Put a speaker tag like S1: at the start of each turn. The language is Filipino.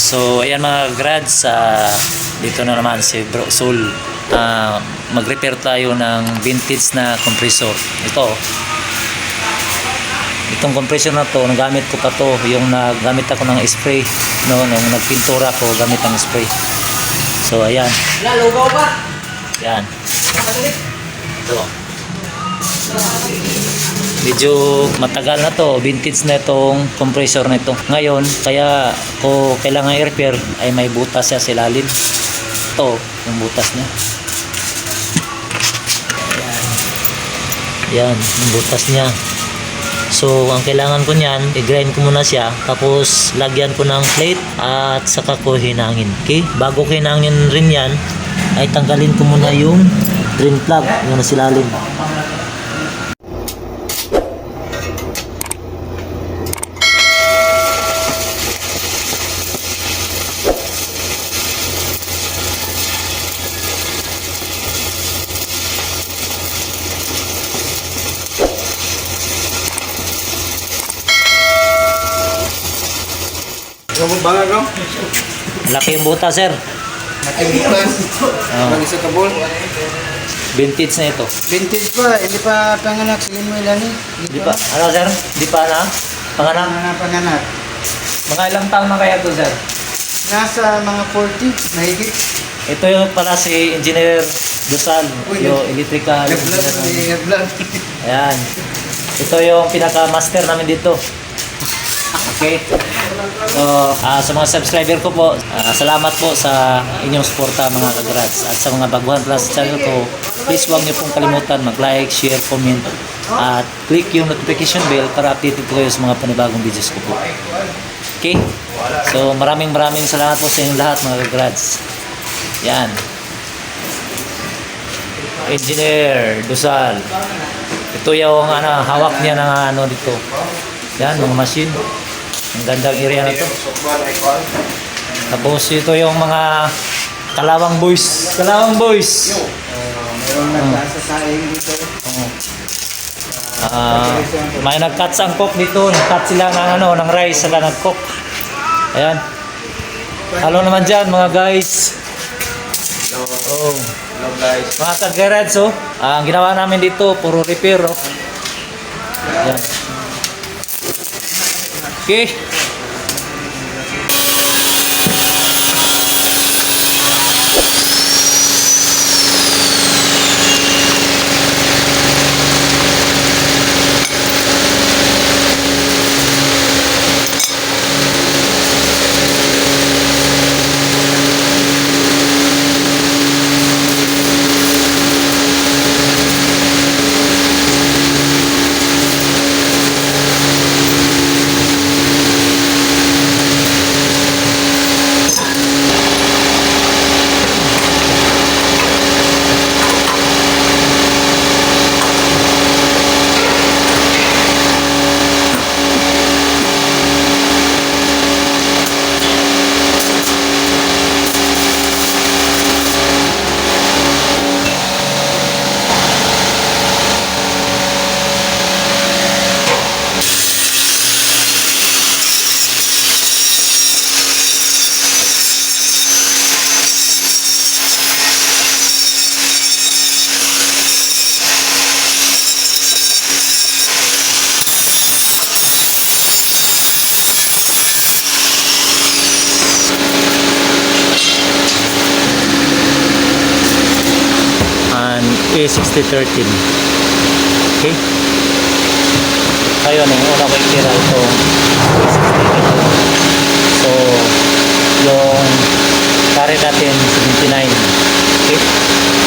S1: So ayan mga grads, dito na naman si Bro Sol. Mag-repair tayo ng vintage na compressor. Itong compressor na to, nagamit ko pa to, yung nagamit ako ng spray, no, nung nagpintura ko gamit ang spray. So ayan.
S2: Lugaw pa.
S1: Yan. Ito. Medyo matagal na to, vintage na itong compressor na ito. Ngayon, kaya ko kailangan i-repair ay may butas siya sa ilalim. Ito, yung butas niya. Yan, yung butas niya. So, ang kailangan ko niyan, i-grind ko muna siya, tapos lagyan ko ng plate at saka ko hinangin. Okay? Bago ko hinangin rin yan, ay tanggalin ko muna yung drain plug, yung nasa ilalim.
S2: Bangag no?
S1: Laki yung butas, sir.
S2: Laki butas. Bang isa ka bol.
S1: Vintage na ito.
S2: Vintage pa, hindi pa panganak sa mo ilan eh.
S1: Di pa, ano sir? Di pa na? Panganak?
S2: Panganak.
S1: Mga ilang taon na kaya ito, sir?
S2: Nasa mga 40, mahigit.
S1: Ito yung pala si Engineer Dusal, yung electrical engineer. Ayan. Ito yung pinaka-master namin dito. Okay. So, sa mga subscriber ko po, salamat po sa inyong suporta mga kagrads. At sa mga baguhan pala sa channel ko, please huwag niyo pong kalimutan mag-like, share, comment, at click yung notification bell para updated po kayo sa mga panibagong videos ko po. Okay? So, maraming salamat po sa inyong lahat mga kagrads. Yan. Engineer Dusal. Ito yung hawak niya ng dito. Yan, mga machine. Ang gandang area na to. Tapos ito yung mga kalawang boys. Kalawang boys.
S2: Meron nagkasa sa dito.
S1: May nag-cut ang cook dito. Nag-cut sila ng rice. Sila nag-cook. Ayan. Hello naman dyan mga guys.
S2: Hello. Hello guys.
S1: Mga kag-garage, ang ginawa namin dito, puro repair. Ayan. Okay. A6013. Okay. Ayun, yung una ko itira ito A6013. So yung current natin 79. Okay.